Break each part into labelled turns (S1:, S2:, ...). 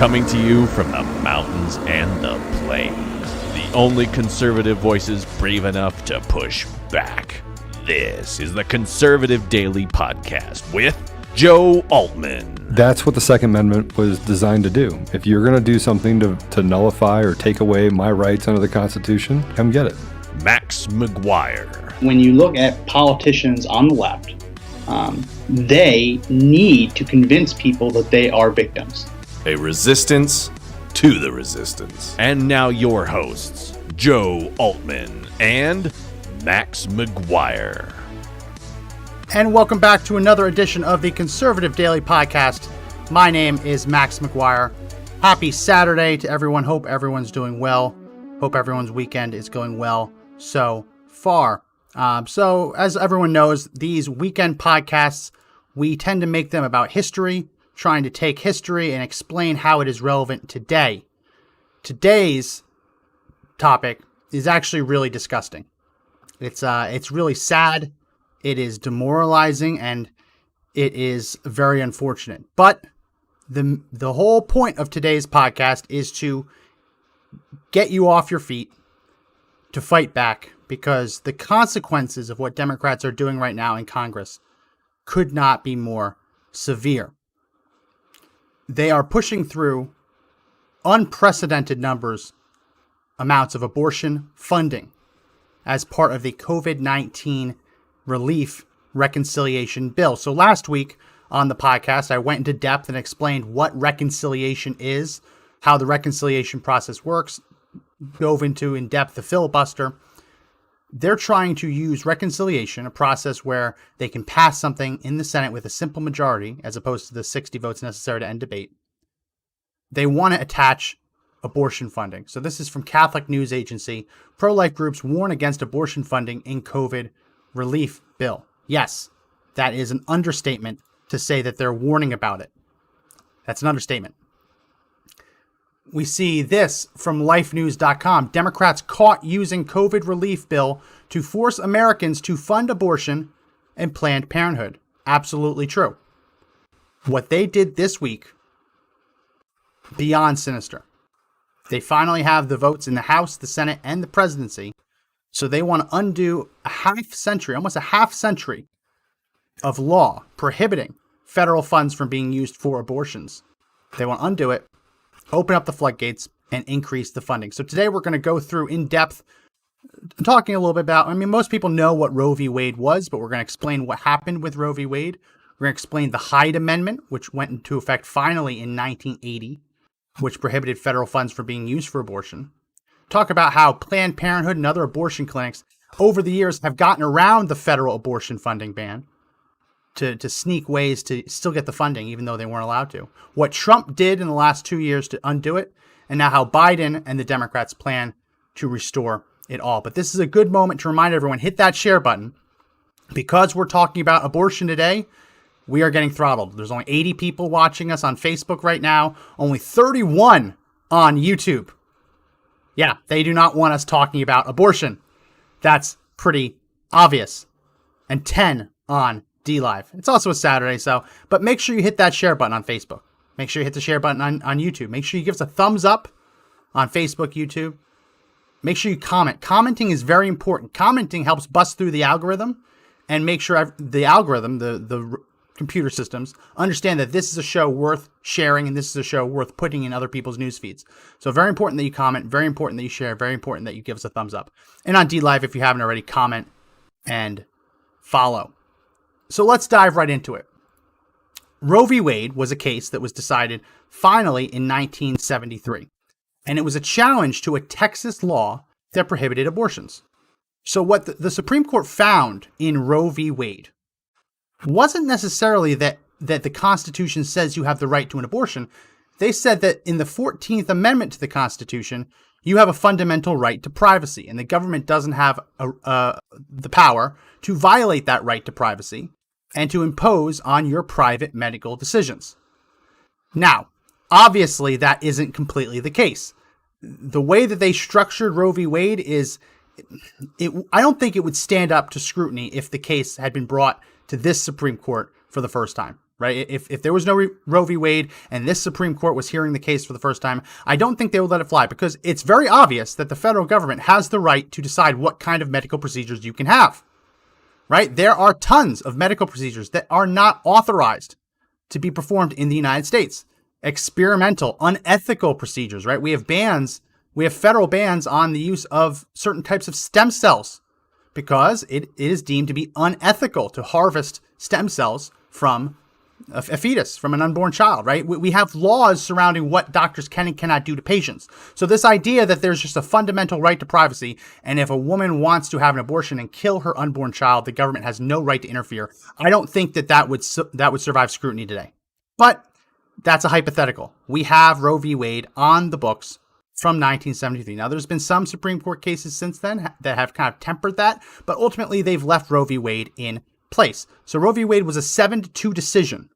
S1: coming to you from the mountains and the plains. The only conservative voices brave enough to push back. This is the Conservative Daily Podcast with Joe Altman.
S2: That's what the Second Amendment was designed to do. If you're going to do something to nullify or take away my rights under the Constitution, come get it.
S1: Max McGuire.
S3: When you look at politicians on the left, they need to convince people that they are victims.
S4: A resistance to the resistance.
S1: And now your hosts, Joe Altman and Max McGuire.
S5: And welcome back to another edition of the Conservative Daily Podcast. My name is Max McGuire. Happy Saturday to everyone. Hope everyone's doing well. Hope everyone's weekend is going well so far. So as everyone knows, these weekend podcasts, we tend to make them about history, trying to take history and explain how it is relevant today. Today's topic is actually really disgusting. It's really sad. It is demoralizing and it is very unfortunate. But the whole point of today's podcast is to get you off your feet, to fight back, because the consequences of what Democrats are doing right now in Congress could not be more severe. They are pushing through unprecedented amounts of abortion funding as part of the COVID-19 relief reconciliation bill. So last week on the podcast, I went into depth and explained what reconciliation is, how the reconciliation process works, dove into in depth the filibuster. They're trying to use reconciliation, a process where they can pass something in the Senate with a simple majority, as opposed to the 60 votes necessary to end debate. They want to attach abortion funding. So this is from Catholic News Agency. Pro-life groups warn against abortion funding in COVID relief bill. Yes, that is an understatement to say that they're warning about it. That's an understatement. We see this from lifenews.com. Democrats caught using COVID relief bill to force Americans to fund abortion and Planned Parenthood. Absolutely true. What they did this week, beyond sinister. They finally have the votes in the House, the Senate, and the presidency. So they want to undo almost a half century of law prohibiting federal funds from being used for abortions. They want to undo it, open up the floodgates, and increase the funding. So today we're going to go through in depth, talking a little bit about, most people know what Roe v. Wade was, but we're going to explain what happened with Roe v. Wade. We're going to explain the Hyde Amendment, which went into effect finally in 1980, which prohibited federal funds from being used for abortion. Talk about how Planned Parenthood and other abortion clinics over the years have gotten around the federal abortion funding ban to sneak ways to still get the funding, even though they weren't allowed to. What Trump did in the last 2 years to undo it, and now how Biden and the Democrats plan to restore it all. But this is a good moment to remind everyone, hit that share button. Because we're talking about abortion today, we are getting throttled. There's only 80 people watching us on Facebook right now, only 31 on YouTube. Yeah, they do not want us talking about abortion. That's pretty obvious. And 10 on DLive. It's also a Saturday, but make sure you hit that share button on Facebook. Make sure you hit the share button on YouTube. Make sure you give us a thumbs up on Facebook, YouTube. Make sure you comment. Commenting is very important. Commenting helps bust through the algorithm and make sure the algorithm, the computer systems, understand that this is a show worth sharing and this is a show worth putting in other people's news feeds. So very important that you comment, very important that you share, very important that you give us a thumbs up. And on DLive, if you haven't already, comment and follow. So let's dive right into it. Roe v. Wade was a case that was decided finally in 1973. And it was a challenge to a Texas law that prohibited abortions. So what the Supreme Court found in Roe v. Wade wasn't necessarily that the Constitution says you have the right to an abortion. They said that in the 14th Amendment to the Constitution, you have a fundamental right to privacy, and the government doesn't have the power to violate that right to privacy and to impose on your private medical decisions. Now, obviously, that isn't completely the case. The way that they structured Roe v. Wade I don't think it would stand up to scrutiny if the case had been brought to this Supreme Court for the first time. right? If there was no Roe v. Wade and this Supreme Court was hearing the case for the first time, I don't think they would let it fly, because it's very obvious that the federal government has the right to decide what kind of medical procedures you can have, right? There are tons of medical procedures that are not authorized to be performed in the United States. Experimental, unethical procedures, right? We have federal bans on the use of certain types of stem cells because it is deemed to be unethical to harvest stem cells from a fetus, from an unborn child, right? We have laws surrounding what doctors can and cannot do to patients. So this idea that there's just a fundamental right to privacy, and if a woman wants to have an abortion and kill her unborn child, the government has no right to interfere, I don't think that would survive scrutiny today. But that's a hypothetical. We have Roe v. Wade on the books from 1973. Now, there's been some Supreme Court cases since then that have kind of tempered that, but ultimately they've left Roe v. Wade in place. So Roe v. Wade was a 7-2 decision,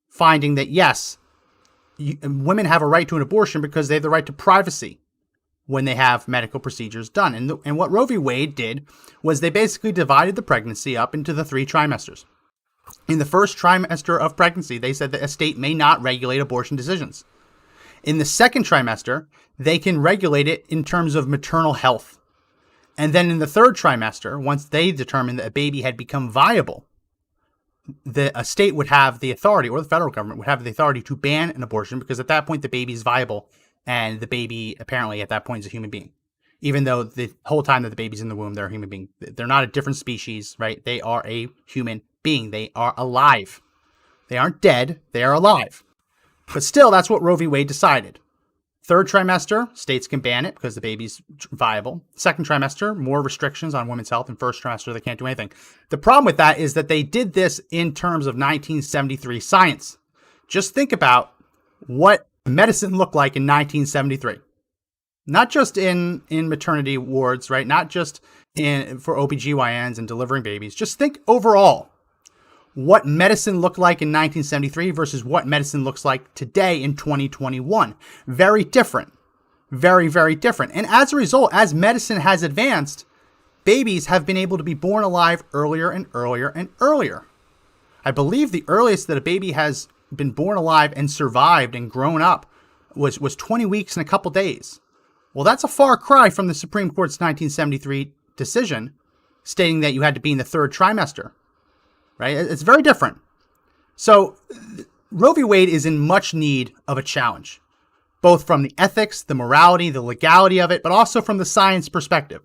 S5: finding that yes, women have a right to an abortion because they have the right to privacy when they have medical procedures done. And what Roe v. Wade did was they basically divided the pregnancy up into the 3 trimesters. In the first trimester of pregnancy, they said that a state may not regulate abortion decisions. In the second trimester, they can regulate it in terms of maternal health. And then in the third trimester, once they determined that a baby had become viable, a state would have the authority, or the federal government would have the authority to ban an abortion, because at that point the baby is viable and the baby apparently at that point is a human being. Even though the whole time that the baby's in the womb, they're a human being. They're not a different species, right? They are a human being. They are alive. They aren't dead. They are alive. But still, that's what Roe v. Wade decided. Third trimester, states can ban it because the baby's viable. Second trimester, more restrictions on women's health. And first trimester, they can't do anything. The problem with that is that they did this in terms of 1973 science. Just think about what medicine looked like in 1973. Not just in maternity wards, right? Not just for OBGYNs and delivering babies. Just think overall what medicine looked like in 1973 versus what medicine looks like today in 2021. Very different. Very, very different. And as a result, as medicine has advanced, babies have been able to be born alive earlier and earlier and earlier. I believe the earliest that a baby has been born alive and survived and grown up was 20 weeks and a couple days. Well, that's a far cry from the Supreme Court's 1973 decision stating that you had to be in the third trimester. Right? It's very different. So Roe v. Wade is in much need of a challenge, both from the ethics, the morality, the legality of it, but also from the science perspective.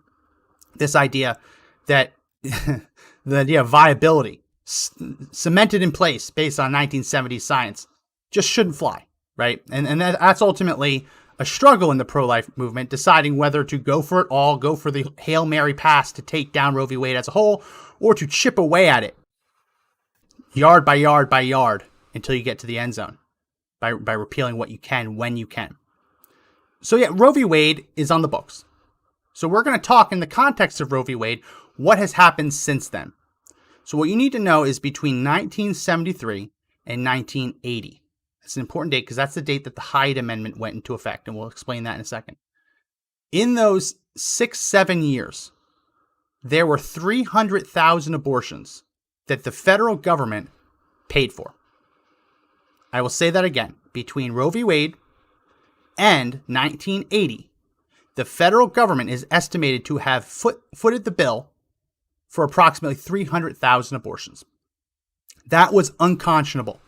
S5: This idea that the idea of viability cemented in place based on 1970s science just shouldn't fly, right? And that's ultimately a struggle in the pro-life movement, deciding whether to go for it all, go for the Hail Mary pass to take down Roe v. Wade as a whole, or to chip away at it yard by yard by yard until you get to the end zone by repealing what you can when you can. So yeah, Roe v. Wade is on the books. So we're going to talk in the context of Roe v. Wade, what has happened since then. So what you need to know is between 1973 and 1980. It's an important date because that's the date that the Hyde Amendment went into effect, and we'll explain that in a second. In those 6-7 years, there were 300,000 abortions that the federal government paid for. I will say that again. Between Roe v. Wade and 1980, the federal government is estimated to have footed the bill for approximately 300,000 abortions. That was unconscionable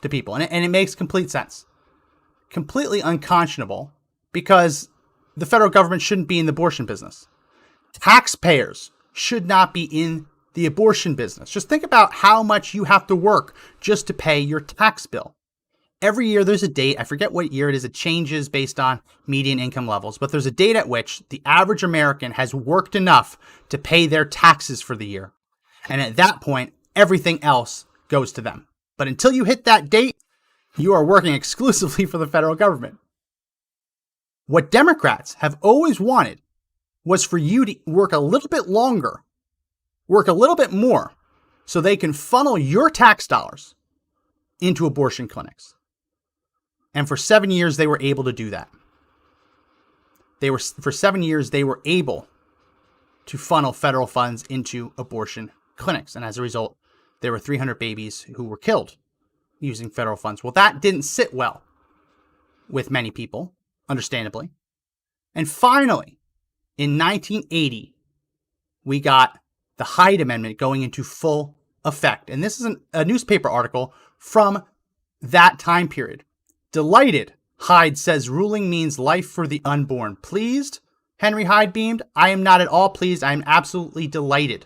S5: to people, and it makes complete sense. Completely unconscionable because the federal government shouldn't be in the abortion business. Taxpayers should not be in the abortion business. Just think about how much you have to work just to pay your tax bill. Every year there's a date, I forget what year it is, it changes based on median income levels, but there's a date at which the average American has worked enough to pay their taxes for the year. And at that point, everything else goes to them. But until you hit that date, you are working exclusively for the federal government. What Democrats have always wanted was for you to work a little bit longer, work a little bit more, so they can funnel your tax dollars into abortion clinics. And for 7 years, they were able to do that. For 7 years, they were able to funnel federal funds into abortion clinics. And as a result, there were 300 babies who were killed using federal funds. Well, that didn't sit well with many people, understandably. And finally, in 1980, we got the Hyde Amendment going into full effect. And this is a newspaper article from that time period. Delighted, Hyde says ruling means life for the unborn. Pleased? Henry Hyde beamed. I am not at all pleased. I am absolutely delighted.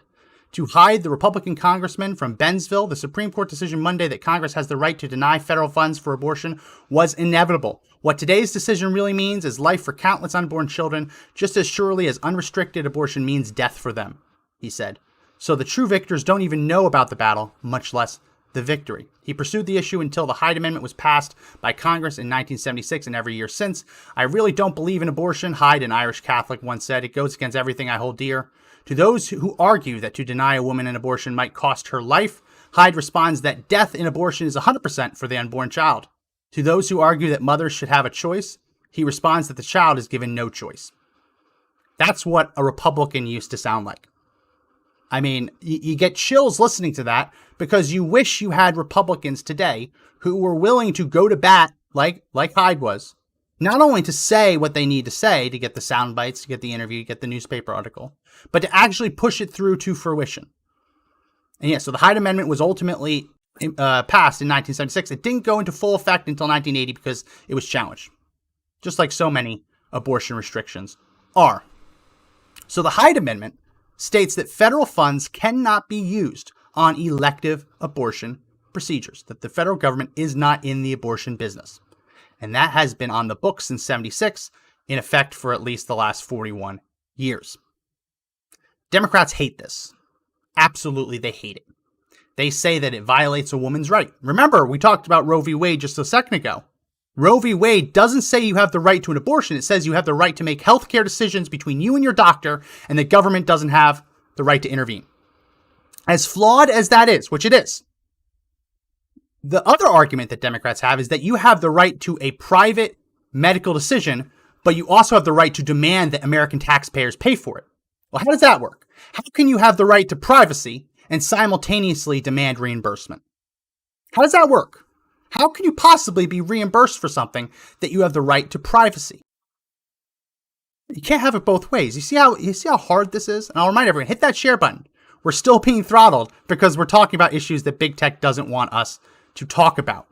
S5: To Hyde, the Republican congressman from Bennsville, the Supreme Court decision Monday that Congress has the right to deny federal funds for abortion was inevitable. What today's decision really means is life for countless unborn children, just as surely as unrestricted abortion means death for them, he said. So the true victors don't even know about the battle, much less the victory. He pursued the issue until the Hyde Amendment was passed by Congress in 1976 and every year since. I really don't believe in abortion, Hyde, an Irish Catholic, once said. It goes against everything I hold dear. To those who argue that to deny a woman an abortion might cost her life, Hyde responds that death in abortion is 100% for the unborn child. To those who argue that mothers should have a choice, he responds that the child is given no choice. That's what a Republican used to sound like. I mean, you get chills listening to that because you wish you had Republicans today who were willing to go to bat like Hyde was, not only to say what they need to say to get the sound bites, to get the interview, to get the newspaper article, but to actually push it through to fruition. And yeah, so the Hyde Amendment was ultimately passed in 1976. It didn't go into full effect until 1980 because it was challenged, just like so many abortion restrictions are. So the Hyde Amendment states that federal funds cannot be used on elective abortion procedures, that the federal government is not in the abortion business. And that has been on the books since 76, in effect for at least the last 41 years. Democrats hate this. Absolutely, they hate it. They say that it violates a woman's right. Remember, we talked about Roe v. Wade just a second ago. Roe v. Wade doesn't say you have the right to an abortion. It says you have the right to make healthcare decisions between you and your doctor, and the government doesn't have the right to intervene. As flawed as that is, which it is, the other argument that Democrats have is that you have the right to a private medical decision, but you also have the right to demand that American taxpayers pay for it. Well, how does that work? How can you have the right to privacy and simultaneously demand reimbursement? How does that work? How can you possibly be reimbursed for something that you have the right to privacy? You can't have it both ways. You see how hard this is? And I'll remind everyone, hit that share button. We're still being throttled because we're talking about issues that big tech doesn't want us to talk about.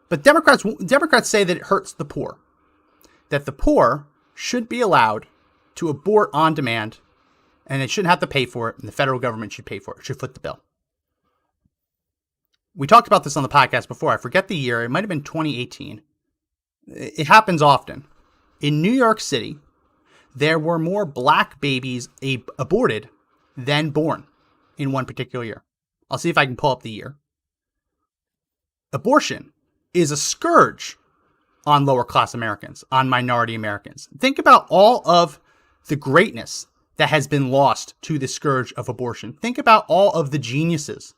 S5: But Democrats say that it hurts the poor, that the poor should be allowed to abort on demand, and they shouldn't have to pay for it, and the federal government should pay for it, should foot the bill. We talked about this on the podcast before. I forget the year. It might have been 2018. It happens often. In New York City, there were more black babies aborted than born in one particular year. I'll see if I can pull up the year. Abortion is a scourge on lower class Americans, on minority Americans. Think about all of the greatness that has been lost to the scourge of abortion. Think about all of the geniuses,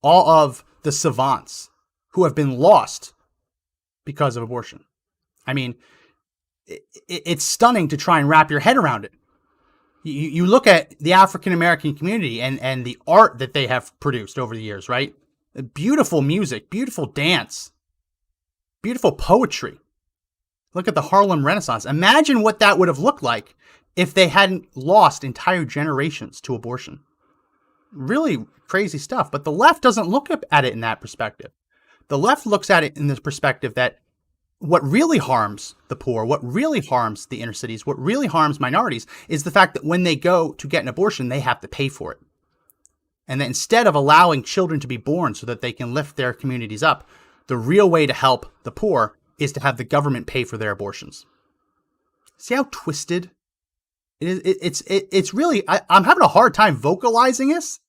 S5: all of the savants who have been lost because of abortion. I mean, it's stunning to try and wrap your head around it. You look at the African American community and the art that they have produced over the years, right? Beautiful music, beautiful dance, beautiful poetry. Look at the Harlem Renaissance. Imagine what that would have looked like if they hadn't lost entire generations to abortion. Really crazy stuff. But the left doesn't look at it in that perspective. The left looks at it in this perspective that what really harms the poor, what really harms the inner cities, what really harms minorities is the fact that when they go to get an abortion, they have to pay for it. And that instead of allowing children to be born so that they can lift their communities up, the real way to help the poor is to have the government pay for their abortions. See how twisted it is? It's really, I'm having a hard time vocalizing this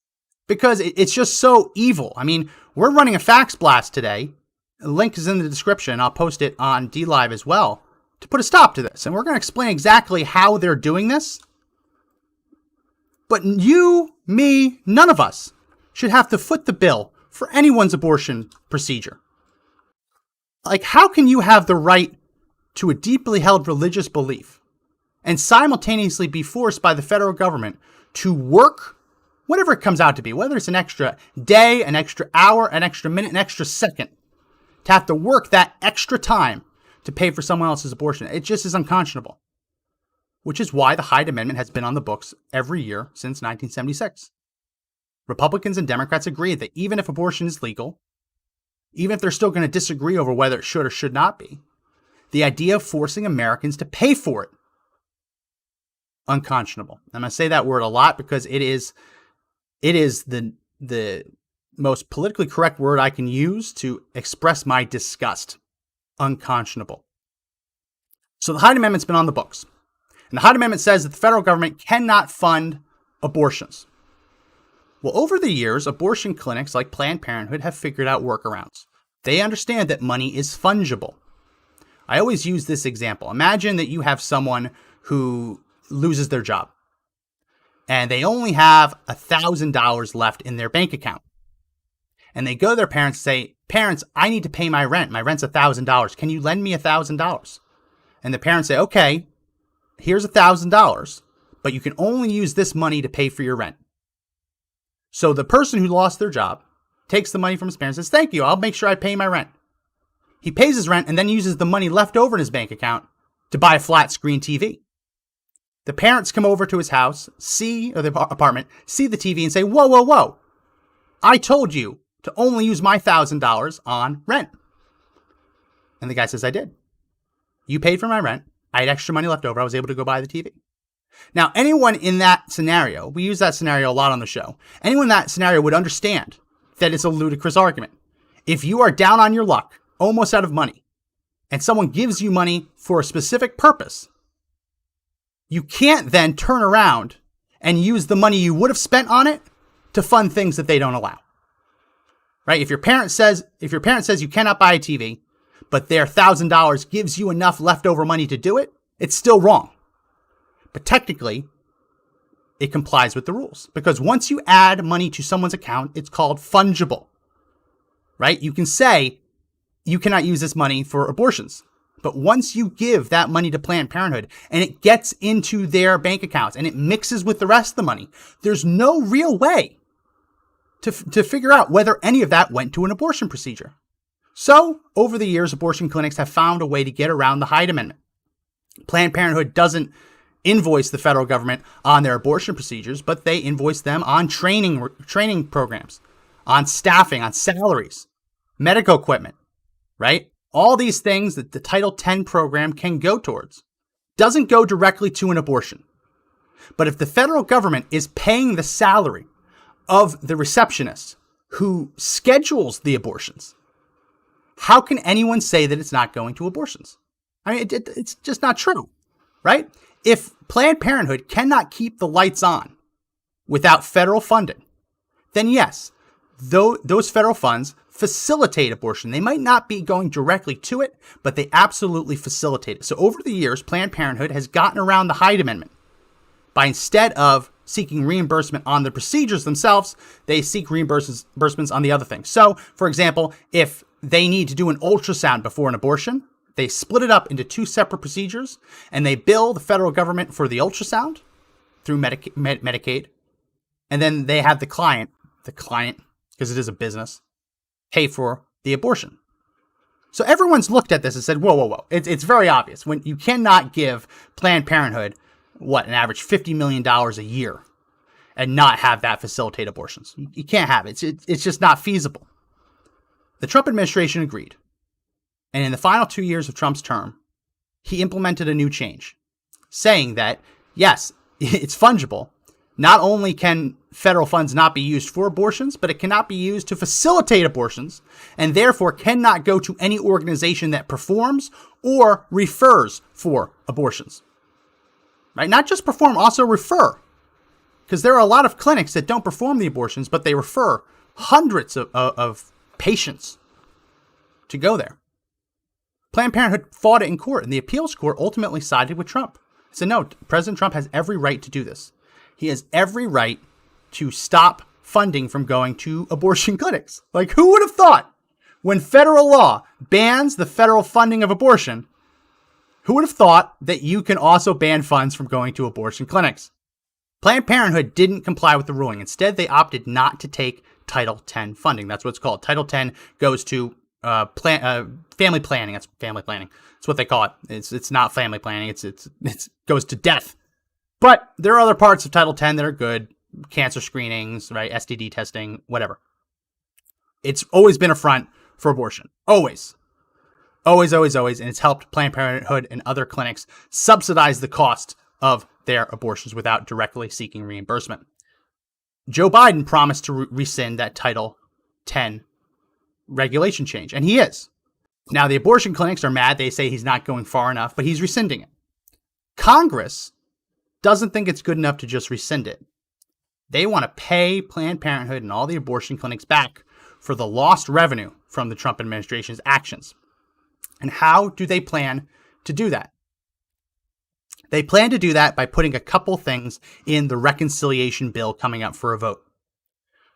S5: because it's just so evil. I mean, we're running a fax blast today. The link is in the description. I'll post it on DLive as well to put a stop to this. And we're going to explain exactly how they're doing this. But you, me, none of us should have to foot the bill for anyone's abortion procedure. Like, how can you have the right to a deeply held religious belief and simultaneously be forced by the federal government to work whatever it comes out to be, whether it's an extra day, an extra hour, an extra minute, an extra second, to have to work that extra time to pay for someone else's abortion. It just is unconscionable, which is why the Hyde Amendment has been on the books every year since 1976. Republicans and Democrats agree that even if abortion is legal, even if they're still going to disagree over whether it should or should not be, the idea of forcing Americans to pay for it, unconscionable. I'm going to say that word a lot because it is the most politically correct word I can use to express my disgust. Unconscionable. So the Hyde Amendment's been on the books. And the Hyde Amendment says that the federal government cannot fund abortions. Well, over the years, abortion clinics like Planned Parenthood have figured out workarounds. They understand that money is fungible. I always use this example. Imagine that you have someone who loses their job and they only have $1,000 left in their bank account. And they go to their parents and say, "Parents, I need to pay my rent. My rent's $1,000. Can you lend me $1,000? And the parents say, "Okay, here's $1,000, but you can only use this money to pay for your rent." So the person who lost their job takes the money from his parents and says, "Thank you, I'll make sure I pay my rent." He pays his rent and then uses the money left over in his bank account to buy a flat screen TV. The parents come over to his house, or the apartment, see the TV and say, "Whoa, whoa, whoa. I told you to only use my $1,000 on rent." And the guy says, "I did. You paid for my rent. I had extra money left over. I was able to go buy the TV." Now, anyone in that scenario, we use that scenario a lot on the show, anyone in that scenario would understand that it's a ludicrous argument. If you are down on your luck, almost out of money, and someone gives you money for a specific purpose, you can't then turn around and use the money you would have spent on it to fund things that they don't allow. Right? If your parent says you cannot buy a TV, but their $1,000 gives you enough leftover money to do it, it's still wrong. But technically, it complies with the rules. Because once you add money to someone's account, it's called fungible. Right? You can say, you cannot use this money for abortions. But once you give that money to Planned Parenthood and it gets into their bank accounts and it mixes with the rest of the money, there's no real way to figure out whether any of that went to an abortion procedure. So, over the years, abortion clinics have found a way to get around the Hyde Amendment. Planned Parenthood doesn't invoice the federal government on their abortion procedures, but they invoice them on training programs, on staffing, on salaries, medical equipment, right? All these things that the Title X program can go towards. Doesn't go directly to an abortion. But if the federal government is paying the salary of the receptionist who schedules the abortions, how can anyone say that it's not going to abortions? I mean, it's just not true, right? If Planned Parenthood cannot keep the lights on without federal funding, then yes, those federal funds facilitate abortion. They might not be going directly to it, but they absolutely facilitate it. So over the years, Planned Parenthood has gotten around the Hyde Amendment by, instead of seeking reimbursement on the procedures themselves, they seek reimbursements on the other things. So, for example, if they need to do an ultrasound before an abortion, they split it up into two separate procedures, and they bill the federal government for the ultrasound through Medicaid, and then they have the client, because it is a business, pay for the abortion. So everyone's looked at this and said, whoa, whoa, whoa. It's very obvious. When you cannot give Planned Parenthood, an average $50 million a year and not have that facilitate abortions. You can't have it. It's just not feasible. The Trump administration agreed. And in the final 2 years of Trump's term, he implemented a new change, saying that, yes, it's fungible. Not only can federal funds not be used for abortions, but it cannot be used to facilitate abortions, and therefore cannot go to any organization that performs or refers for abortions. Right? Not just perform, also refer. Because there are a lot of clinics that don't perform the abortions, but they refer hundreds of patients to go there. Planned Parenthood fought it in court, and the appeals court ultimately sided with Trump. It said, no, President Trump has every right to do this. He has every right to stop funding from going to abortion clinics. Like, who would have thought when federal law bans the federal funding of abortion, who would have thought that you can also ban funds from going to abortion clinics? Planned Parenthood didn't comply with the ruling. Instead, they opted not to take Title X funding. That's what it's called. Title X goes to family planning. That's family planning. That's what they call it. It's not family planning. It goes to death. But there are other parts of Title X that are good. Cancer screenings, right? STD testing, whatever. It's always been a front for abortion. Always. Always, always, always. And it's helped Planned Parenthood and other clinics subsidize the cost of their abortions without directly seeking reimbursement. Joe Biden promised to rescind that Title X regulation change, and he is. Now, the abortion clinics are mad. They say he's not going far enough, but he's rescinding it. Congress doesn't think it's good enough to just rescind it. They want to pay Planned Parenthood and all the abortion clinics back for the lost revenue from the Trump administration's actions. And how do they plan to do that? They plan to do that by putting a couple things in the reconciliation bill coming up for a vote.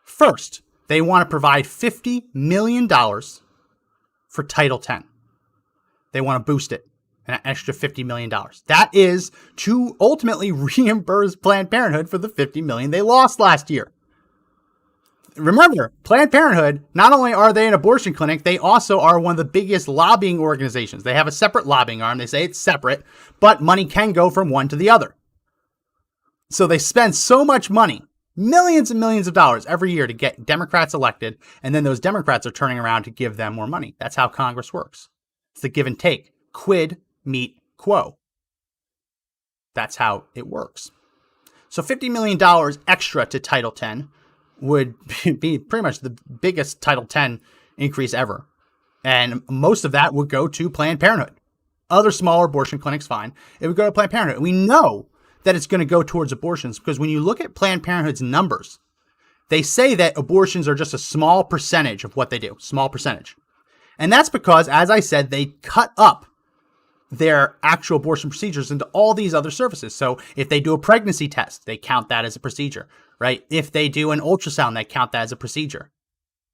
S5: First, they want to provide $50 million for Title X. They want to boost it, an extra $50 million. That is to ultimately reimburse Planned Parenthood for the $50 million they lost last year. Remember, Planned Parenthood, not only are they an abortion clinic, they also are one of the biggest lobbying organizations. They have a separate lobbying arm. They say it's separate, but money can go from one to the other. So they spend so much money, millions and millions of dollars every year to get Democrats elected, and then those Democrats are turning around to give them more money. That's how Congress works. It's the give and take. Quid meet quo. That's how it works. So $50 million extra to Title X would be pretty much the biggest Title X increase ever. And most of that would go to Planned Parenthood. Other smaller abortion clinics, fine. It would go to Planned Parenthood. We know that it's going to go towards abortions because when you look at Planned Parenthood's numbers, they say that abortions are just a small percentage of what they do. Small percentage. And that's because, as I said, they cut up their actual abortion procedures into all these other services. So if they do a pregnancy test, they count that as a procedure, right? If they do an ultrasound, they count that as a procedure,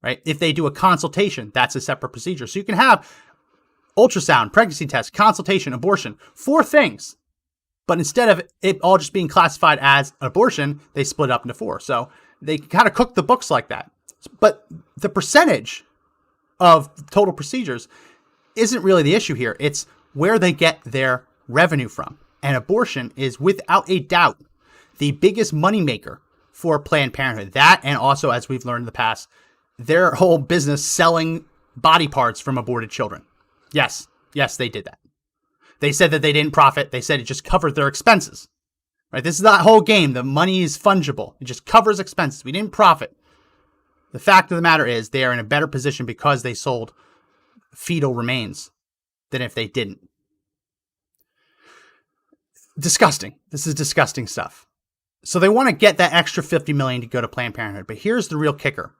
S5: right? If they do a consultation, that's a separate procedure. So you can have ultrasound, pregnancy test, consultation, abortion, 4 things. But instead of it all just being classified as abortion, they split it up into 4. So they kind of cook the books like that. But the percentage of total procedures isn't really the issue here. It's where they get their revenue from. And abortion is without a doubt the biggest moneymaker for Planned Parenthood. That, and also, as we've learned in the past, their whole business selling body parts from aborted children. Yes, they did that. They said that they didn't profit. They said it just covered their expenses. Right? This is that whole game. The money is fungible. It just covers expenses. We didn't profit. The fact of the matter is they are in a better position because they sold fetal remains than if they didn't. Disgusting. This is disgusting stuff. So they want to get that extra $50 million to go to Planned Parenthood. But here's the real kicker.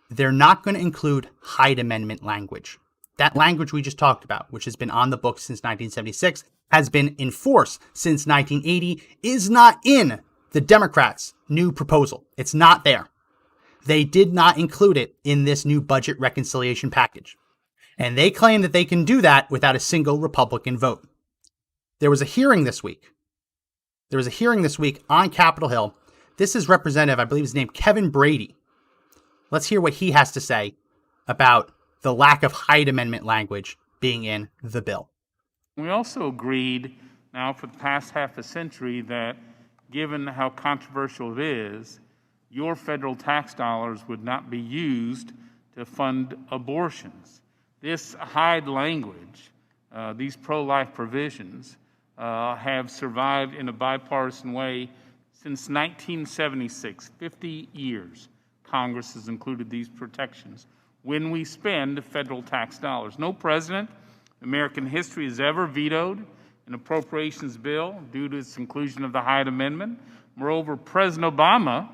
S5: They're not going to include Hyde Amendment language. That language we just talked about, which has been on the books since 1976, has been in force since 1980, is not in the Democrats' new proposal. It's not there. They did not include it in this new budget reconciliation package. And they claim that they can do that without a single Republican vote. There was a hearing this week. On Capitol Hill. This is Representative, I believe his name, Kevin Brady. Let's hear what he has to say about the lack of Hyde Amendment language being in the bill.
S6: We also agreed now for the past half a century that given how controversial it is, your federal tax dollars would not be used to fund abortions. This Hyde language, these pro-life provisions, have survived in a bipartisan way since 1976, 50 years. Congress has included these protections when we spend federal tax dollars. No president in American history has ever vetoed an appropriations bill due to its inclusion of the Hyde Amendment. Moreover, President Obama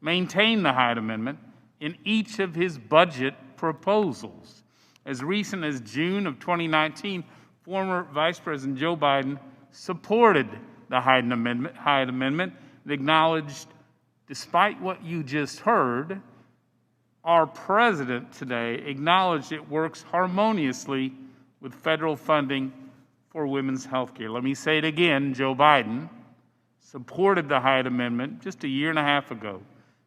S6: maintained the Hyde Amendment in each of his budget proposals. As recent as June of 2019, former Vice President Joe Biden supported the Hyde Amendment and acknowledged, despite what you just heard, our president today acknowledged it works harmoniously with federal funding for women's health care. Let me say it again, Joe Biden supported the Hyde Amendment just a year and a half ago,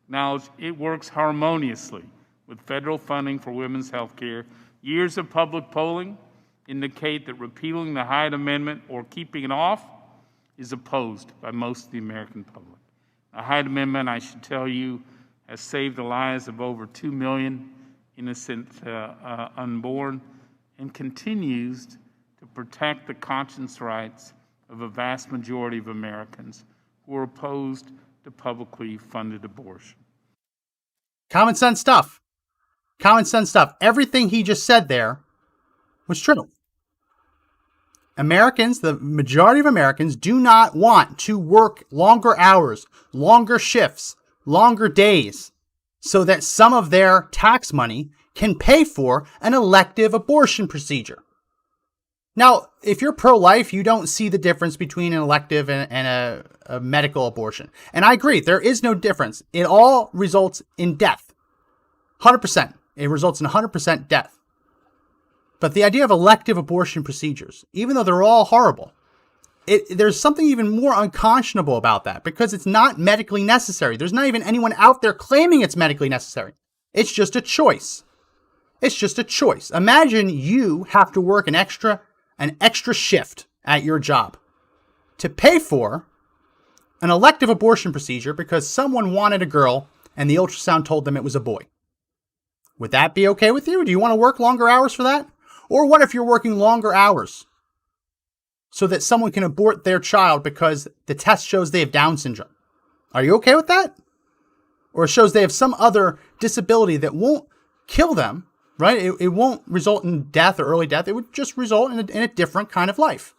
S6: acknowledged it works harmoniously with federal funding for women's health care. Years of public polling indicate that repealing the Hyde Amendment or keeping it off is opposed by most of the American public. The Hyde Amendment, I should tell you, has saved the lives of over 2 million innocent unborn and continues to protect the conscience rights of a vast majority of Americans who are opposed to publicly funded abortion.
S5: Common sense stuff. Common sense stuff. Everything he just said there was true. Americans, the majority of Americans, do not want to work longer hours, longer shifts, longer days, so that some of their tax money can pay for an elective abortion procedure. Now, if you're pro-life, you don't see the difference between an elective and a medical abortion. And I agree, there is no difference. It all results in death. 100%. It results in 100% death. But the idea of elective abortion procedures, even though they're all horrible, there's something even more unconscionable about that because it's not medically necessary. There's not even anyone out there claiming it's medically necessary. It's just a choice. It's just a choice. Imagine you have to work an extra shift at your job to pay for an elective abortion procedure because someone wanted a girl and the ultrasound told them it was a boy. Would that be okay with you? Do you want to work longer hours for that? Or what if you're working longer hours so that someone can abort their child because the test shows they have Down syndrome? Are you okay with that? Or it shows they have some other disability that won't kill them, right? It won't result in death or early death. It would just result in a different kind of life.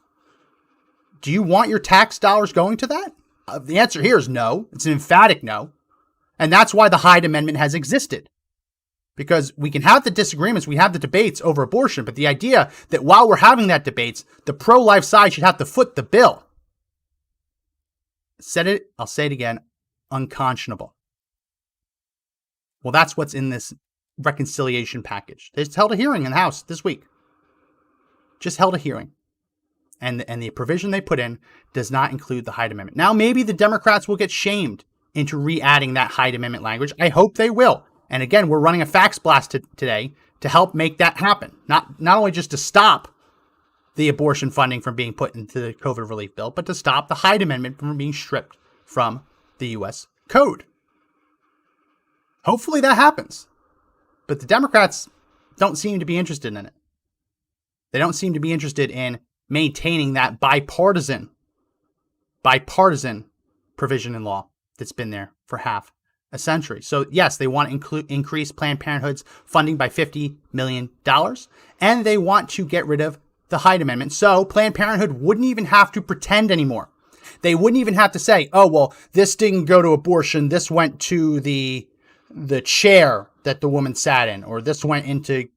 S5: Do you want your tax dollars going to that? The answer here is no. It's an emphatic no. And that's why the Hyde Amendment has existed. Because we can have the disagreements, we have the debates over abortion, but the idea that while we're having that debates, the pro-life side should have to foot the bill. Said it, I'll say it again, unconscionable. Well, that's what's in this reconciliation package. They just held a hearing in the House this week. Just held a hearing. And the provision they put in does not include the Hyde Amendment. Now, maybe the Democrats will get shamed into re-adding that Hyde Amendment language. I hope they will. And again, we're running a fax blast today to help make that happen. Not only just to stop the abortion funding from being put into the COVID relief bill, but to stop the Hyde Amendment from being stripped from the U.S. Code. Hopefully that happens. But the Democrats don't seem to be interested in it. They don't seem to be interested in maintaining that bipartisan provision in law that's been there for half a century. So yes, they want to increase Planned Parenthood's funding by $50 million, and they want to get rid of the Hyde Amendment. So Planned Parenthood wouldn't even have to pretend anymore. They wouldn't even have to say, oh, well, this didn't go to abortion. This went to the chair that the woman sat in, or this went into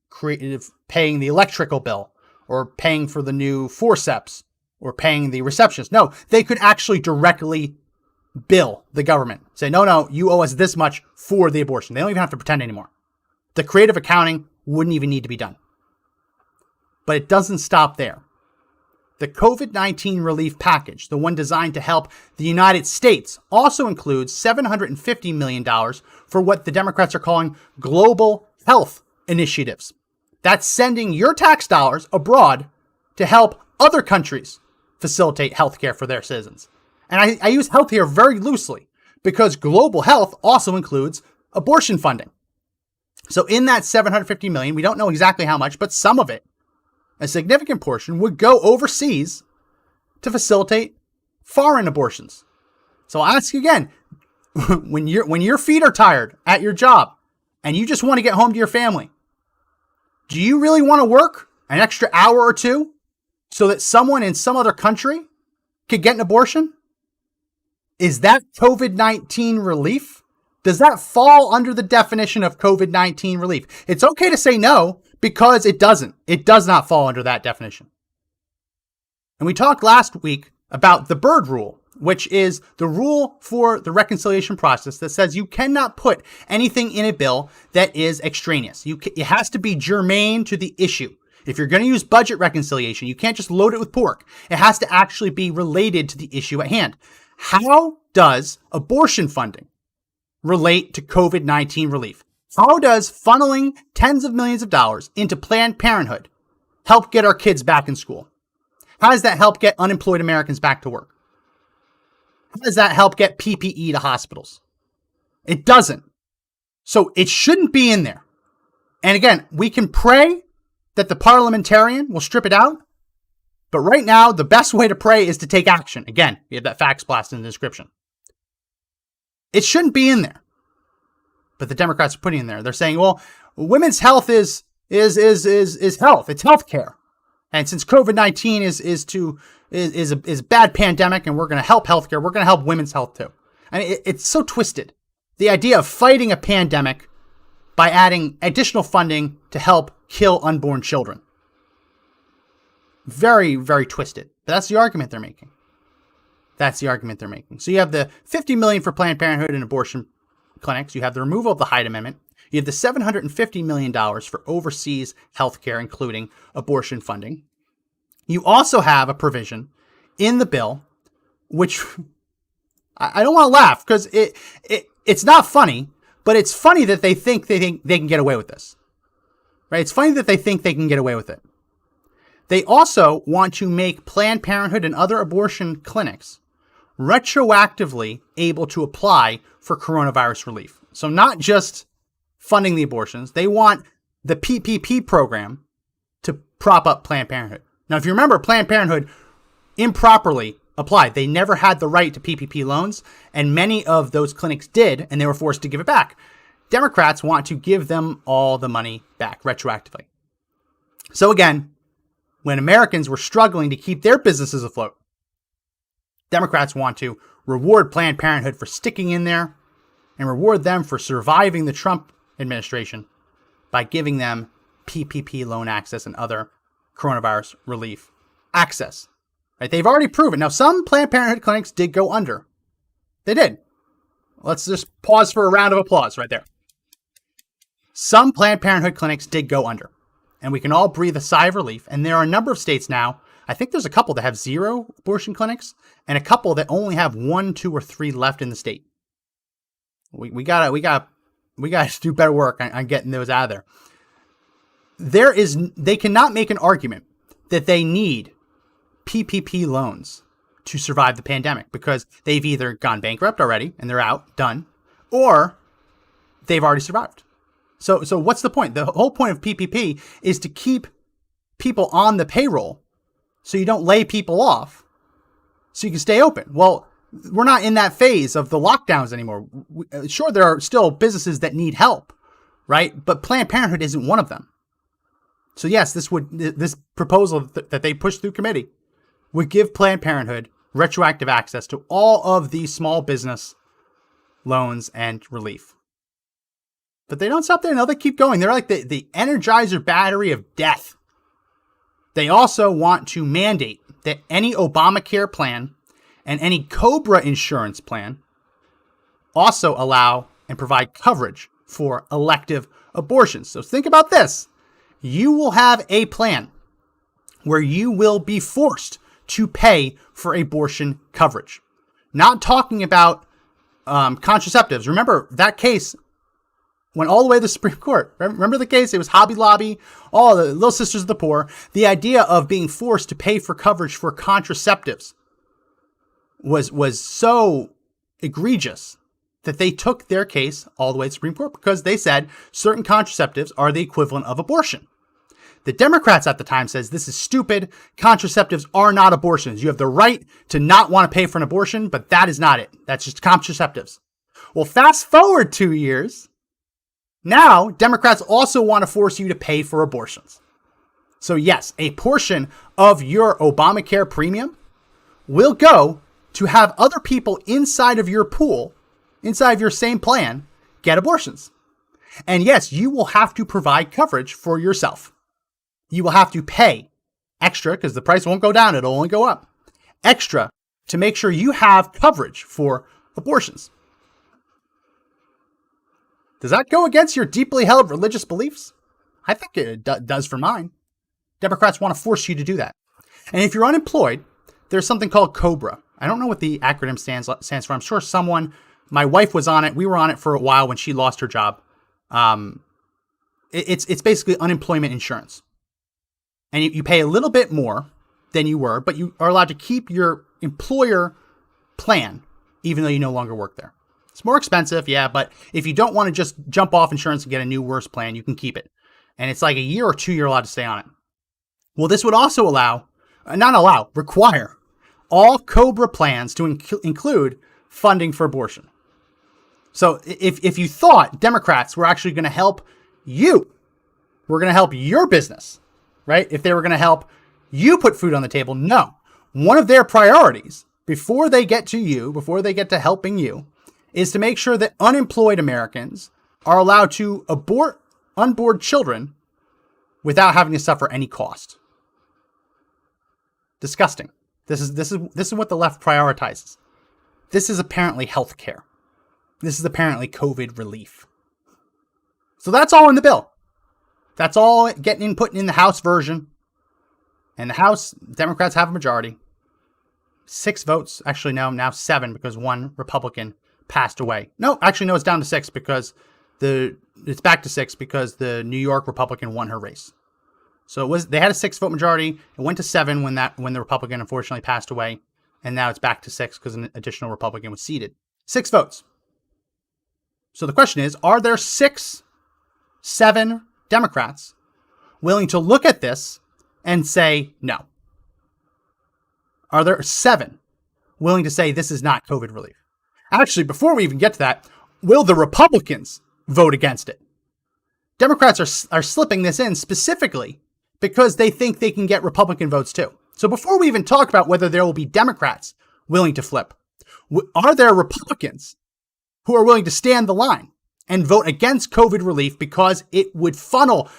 S5: paying the electrical bill, or paying for the new forceps, or paying the receptionist. No, they could actually directly bill the government. Say, no, you owe us this much for the abortion. They don't even have to pretend anymore. The creative accounting wouldn't even need to be done. But it doesn't stop there. The COVID-19 relief package, the one designed to help the United States, also includes $750 million for what the Democrats are calling global health initiatives. That's sending your tax dollars abroad to help other countries facilitate healthcare for their citizens. And I use health here very loosely because global health also includes abortion funding. So in that $750 million, we don't know exactly how much, but some of it, a significant portion, would go overseas to facilitate foreign abortions. So I'll ask you again, when your feet are tired at your job and you just want to get home to your family, do you really want to work an extra hour or two so that someone in some other country could get an abortion? Is that COVID-19 relief? Does that fall under the definition of COVID-19 relief? It's okay to say no because it doesn't. It does not fall under that definition. And we talked last week about the Byrd rule, which is the rule for the reconciliation process that says you cannot put anything in a bill that is extraneous. It has to be germane to the issue. If you're going to use budget reconciliation, you can't just load it with pork. It has to actually be related to the issue at hand. How does abortion funding relate to COVID-19 relief? How does funneling tens of millions of dollars into Planned Parenthood help get our kids back in school? How does that help get unemployed Americans back to work? How does that help get PPE to hospitals? It doesn't. So it shouldn't be in there. And again, we can pray that the parliamentarian will strip it out. But right now, the best way to pray is to take action. Again, we have that fax blast in the description. It shouldn't be in there. But the Democrats are putting it in there. They're saying, well, women's health is health. It's health care. And since COVID-19 is a bad pandemic and we're going to help healthcare, we're going to help women's health too. I mean, it's so twisted. The idea of fighting a pandemic by adding additional funding to help kill unborn children. Very, very twisted. But that's the argument they're making. That's the argument they're making. So you have the $50 million for Planned Parenthood and abortion clinics. You have the removal of the Hyde Amendment. You have the $750 million for overseas healthcare, including abortion funding. You also have a provision in the bill, which I don't want to laugh because it's not funny, but it's funny that they think they can get away with this. Right? It's funny that they think they can get away with it. They also want to make Planned Parenthood and other abortion clinics retroactively able to apply for coronavirus relief. So not just funding the abortions, they want the PPP program to prop up Planned Parenthood. Now, if you remember, Planned Parenthood improperly applied. They never had the right to PPP loans, and many of those clinics did, and they were forced to give it back. Democrats want to give them all the money back retroactively. So again, when Americans were struggling to keep their businesses afloat, Democrats want to reward Planned Parenthood for sticking in there and reward them for surviving the Trump administration by giving them PPP loan access and other coronavirus relief access. Right? They've already proven. Now, some Planned Parenthood clinics did go under. They did. Let's just pause for a round of applause right there. Some Planned Parenthood clinics did go under. And we can all breathe a sigh of relief. And there are a number of states now. I think there's a couple that have 0 abortion clinics and a couple that only have 1, 2, or 3 left in the state. We gotta do better work on getting those out of there. They cannot make an argument that they need PPP loans to survive the pandemic because they've either gone bankrupt already and they're out, done, or they've already survived. So what's the point? The whole point of PPP is to keep people on the payroll so you don't lay people off so you can stay open. Well, we're not in that phase of the lockdowns anymore. Sure, there are still businesses that need help, right? But Planned Parenthood isn't one of them. So yes, this proposal that they pushed through committee would give Planned Parenthood retroactive access to all of these small business loans and relief. But they don't stop there. No, they keep going. They're like the Energizer battery of death. They also want to mandate that any Obamacare plan and any COBRA insurance plan also allow and provide coverage for elective abortions. So think about this. You will have a plan where you will be forced to pay for abortion coverage. Not talking about contraceptives. Remember, that case went all the way to the Supreme Court. Remember the case? It was Hobby Lobby, all the Little Sisters of the Poor. The idea of being forced to pay for coverage for contraceptives was so egregious that they took their case all the way to the Supreme Court because they said certain contraceptives are the equivalent of abortion. The Democrats at the time says this is stupid. Contraceptives are not abortions. You have the right to not want to pay for an abortion, but that is not it. That's just contraceptives. Well, fast forward 2 years. Now, Democrats also want to force you to pay for abortions. So yes, a portion of your Obamacare premium will go to have other people inside of your pool, inside of your same plan, get abortions. And yes, you will have to provide coverage for yourself. You will have to pay extra because the price won't go down. It'll only go up. Extra to make sure you have coverage for abortions. Does that go against your deeply held religious beliefs? I think it does for mine. Democrats want to force you to do that. And if you're unemployed, there's something called COBRA. I don't know what the acronym stands for. I'm sure my wife was on it. We were on it for a while when she lost her job. It's basically unemployment insurance. And you pay a little bit more than you were, but you are allowed to keep your employer plan, even though you no longer work there. It's more expensive, yeah, but if you don't want to just jump off insurance and get a new worse plan, you can keep it. And it's like a year or two you're allowed to stay on it. Well, this would also require all COBRA plans to include funding for abortion. So if you thought Democrats were actually going to help you, were going to help your business, right? If they were going to help you put food on the table, no. One of their priorities before they get to you, before they get to helping you, is to make sure that unemployed Americans are allowed to abort unborn children without having to suffer any cost. Disgusting. This is what the left prioritizes. This is apparently healthcare. This is apparently COVID relief. So that's all in the bill. That's all getting put in the House version. And the House, Democrats have a majority. 6 votes. Actually, no, now 7 because one Republican passed away. No, actually, no, it's down to 6 because it's back to 6 because the New York Republican won her race. So they had a 6-vote majority. It went to 7 when the Republican unfortunately passed away. And now it's back to 6 because an additional Republican was seated. 6 votes. So the question is, are there 7 Democrats willing to look at this and say no? Are there 7 willing to say this is not COVID relief? Actually, before we even get to that, will the Republicans vote against it? Democrats are slipping this in specifically because they think they can get Republican votes too. So before we even talk about whether there will be Democrats willing to flip, are there Republicans who are willing to stand the line and vote against COVID relief because it would funnel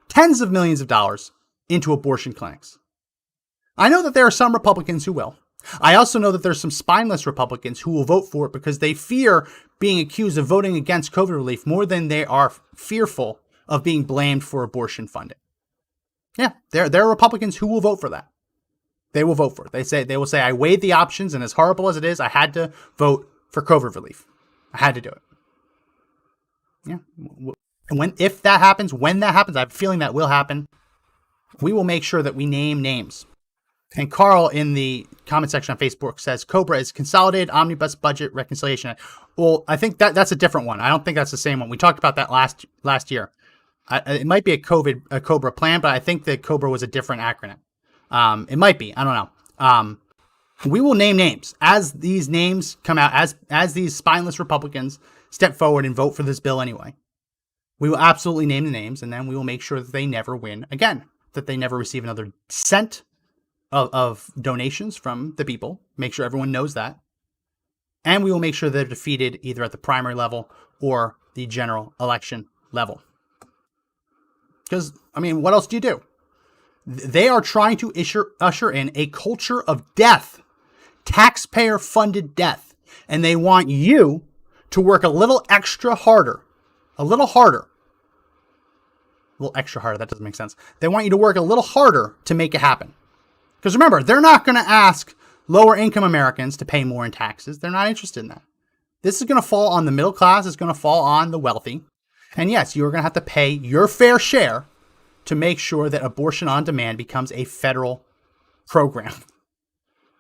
S5: tens of millions of dollars into abortion clinics? I know that there are some Republicans who will. I also know that there's some spineless Republicans who will vote for it because they fear being accused of voting against COVID relief more than they are fearful of being blamed for abortion funding. Yeah, there are Republicans who will vote for that. They will vote for it. They will say, I weighed the options, and as horrible as it is, I had to vote for COVID relief. I had to do it. Yeah. And when that happens, I have a feeling that will happen, we will make sure that we name names. And Carl in the comment section on Facebook says, COBRA is Consolidated Omnibus Budget Reconciliation Act. Well, I think that's a different one. I don't think that's the same one. We talked about that last year. It might be a COBRA plan, but I think that COBRA was a different acronym. It might be. I don't know. We will name names as these names come out, as these spineless Republicans step forward and vote for this bill anyway. We will absolutely name the names, and then we will make sure that they never win again, that they never receive another cent of donations from the people. Make sure everyone knows that. And we will make sure they're defeated either at the primary level or the general election level. Because, I mean, what else do you do? They are trying to usher in a culture of death, taxpayer-funded death. And they want you to work a little extra harder. A little extra harder, that doesn't make sense. They want you to work a little harder to make it happen. Because remember, they're not going to ask lower-income Americans to pay more in taxes. They're not interested in that. This is going to fall on the middle class. It's going to fall on the wealthy. And yes, you're going to have to pay your fair share to make sure that abortion on demand becomes a federal program.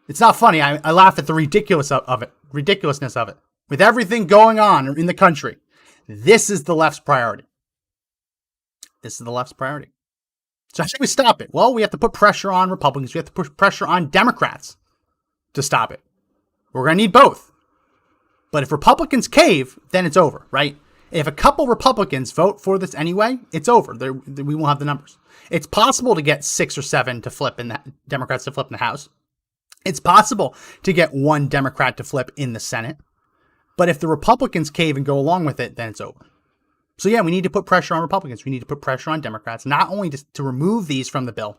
S5: It's not funny. I laugh at the ridiculousness of it. With everything going on in the country, this is the left's priority. So how should we stop it? Well, we have to put pressure on Republicans. We have to put pressure on Democrats to stop it. We're going to need both. But if Republicans cave, then it's over, right? If a couple Republicans vote for this anyway, it's over. We won't have the numbers. It's possible to get 6 or 7 to flip in that Democrats to flip in the House. It's possible to get 1 Democrat to flip in the Senate. But if the Republicans cave and go along with it, then it's over. So yeah, we need to put pressure on Republicans. We need to put pressure on Democrats, not only to remove these from the bill,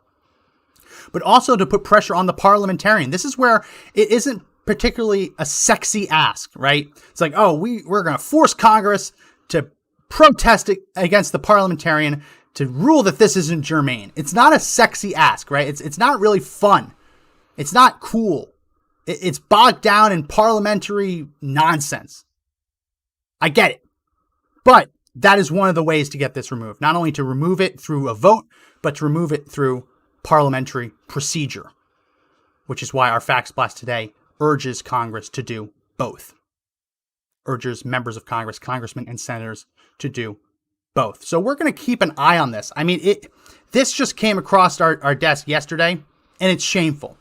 S5: but also to put pressure on the parliamentarian. This is where it isn't particularly a sexy ask, right? It's like, oh, we're going to force Congress to protest against the parliamentarian to rule that this isn't germane. It's not a sexy ask, right? It's not really fun. It's not cool. It's bogged down in parliamentary nonsense. I get it. But that is one of the ways to get this removed. Not only to remove it through a vote, but to remove it through parliamentary procedure, which is why our Fax Blast today urges Congress to do both. Urges members of Congress, congressmen and senators to do both. So we're going to keep an eye on this. I mean, this just came across our desk yesterday, and it's shameful.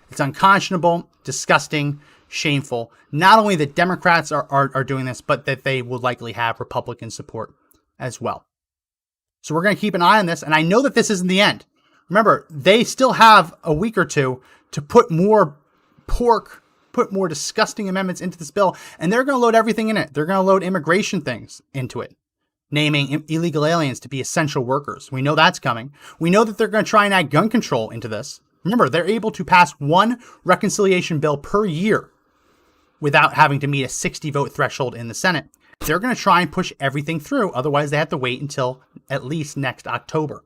S5: It's unconscionable, disgusting, shameful. Not only that Democrats are doing this, but that they will likely have Republican support as well. So we're going to keep an eye on this. And I know that this isn't the end. Remember, they still have a week or two to put more pork, put more disgusting amendments into this bill. And they're going to load everything in it. They're going to load immigration things into it, naming illegal aliens to be essential workers. We know that's coming. We know that they're going to try and add gun control into this. Remember, they're able to pass one reconciliation bill per year without having to meet a 60-vote threshold in the Senate. They're going to try and push everything through. Otherwise, they have to wait until at least next October.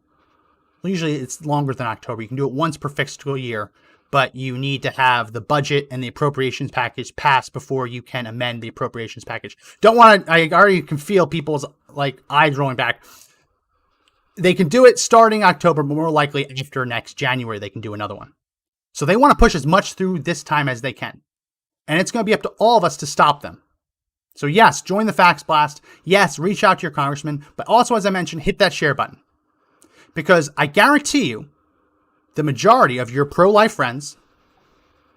S5: Usually, it's longer than October. You can do it once per fiscal year, but you need to have the budget and the appropriations package passed before you can amend the appropriations package. I already can feel people's eyes rolling back. They can do it starting October, but more likely after next January, they can do another one. So they want to push as much through this time as they can. And it's going to be up to all of us to stop them. So yes, join the Fax Blast. Yes, reach out to your congressman. But also, as I mentioned, hit that share button. Because I guarantee you, the majority of your pro-life friends,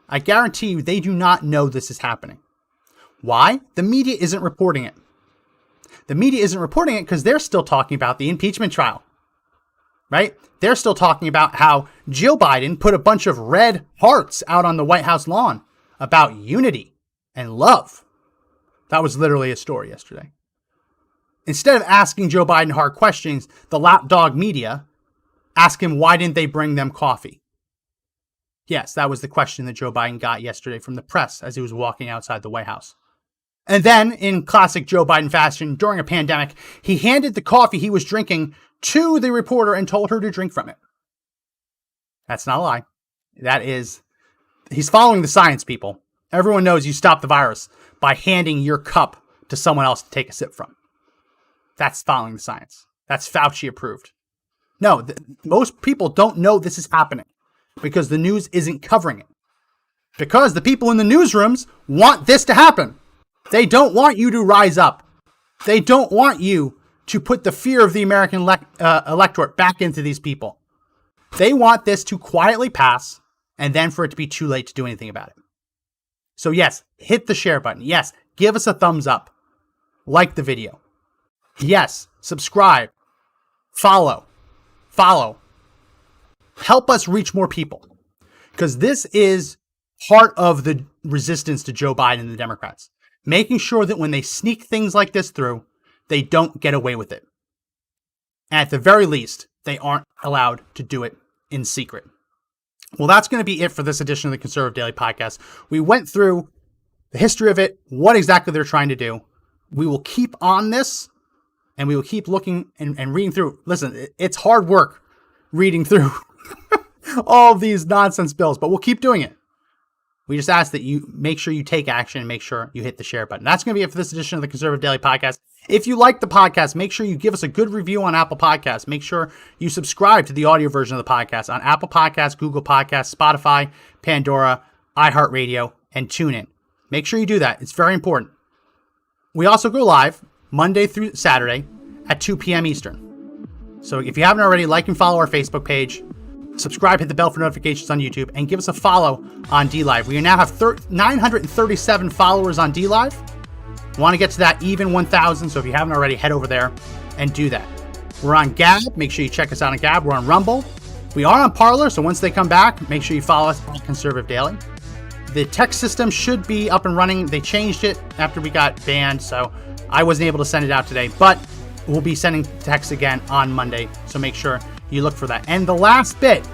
S5: I guarantee you they do not know this is happening. Why? The media isn't reporting it. The media isn't reporting it because they're still talking about the impeachment trial. Right? They're still talking about how Jill Biden put a bunch of red hearts out on the White House lawn about unity and love. That was literally a story yesterday. Instead of asking Joe Biden hard questions, the lapdog media ask him why didn't they bring them coffee? Yes, that was the question that Joe Biden got yesterday from the press as he was walking outside the White House. And then, in classic Joe Biden fashion, during a pandemic, he handed the coffee he was drinking to the reporter and told her to drink from it. That's not a lie. He's following the science, people. Everyone knows you stop the virus by handing your cup to someone else to take a sip from. That's following the science. That's Fauci approved. No, most people don't know this is happening because the news isn't covering it. Because the people in the newsrooms want this to happen. They don't want you to rise up. They don't want you to put the fear of the American electorate back into these people. They want this to quietly pass and then for it to be too late to do anything about it. So yes, hit the share button. Yes, give us a thumbs up. Like the video. Yes, subscribe. Follow. Help us reach more people. Because this is part of the resistance to Joe Biden and the Democrats. Making sure that when they sneak things like this through, they don't get away with it. And at the very least, they aren't allowed to do it in secret. Well, that's going to be it for this edition of the Conservative Daily Podcast. We went through the history of it, what exactly they're trying to do. We will keep on this, and we will keep looking and reading through. Listen, it's hard work reading through all of these nonsense bills, but we'll keep doing it. We just ask that you make sure you take action and make sure you hit the share button. That's going to be it for this edition of the Conservative Daily Podcast. If you like the podcast, make sure you give us a good review on Apple Podcasts. Make sure you subscribe to the audio version of the podcast on Apple Podcasts, Google Podcasts, Spotify, Pandora, iHeartRadio, and TuneIn. Make sure you do that. It's very important. We also go live Monday through Saturday at 2 p.m. Eastern. So if you haven't already, like and follow our Facebook page. Subscribe, hit the bell for notifications on YouTube, and give us a follow on DLive. We now have 937 followers on DLive. Want to get to that even 1,000, so if you haven't already, head over there and do that. We're on Gab. Make sure you check us out on Gab. We're on Rumble. We are on Parler, so once they come back, make sure you follow us on Conservative Daily. The text system should be up and running. They changed it after we got banned, so I wasn't able to send it out today, but we'll be sending text again on Monday, so make sure you look for that. And the last bit,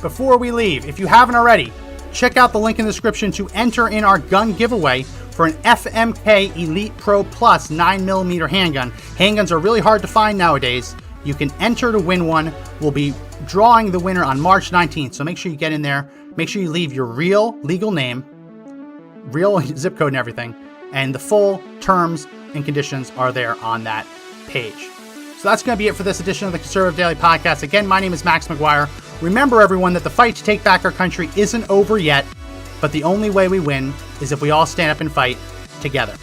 S5: before we leave, if you haven't already, check out the link in the description to enter in our gun giveaway for an FMK Elite Pro Plus 9mm handgun. Handguns are really hard to find nowadays. You can enter to win one. We'll be drawing the winner on March 19th, so make sure you get in there. Make sure you leave your real legal name, real zip code and everything, and the full terms and conditions are there on that page. So that's going to be it for this edition of the Conservative Daily Podcast. Again, my name is Max McGuire. Remember, everyone, that the fight to take back our country isn't over yet, but the only way we win is if we all stand up and fight together.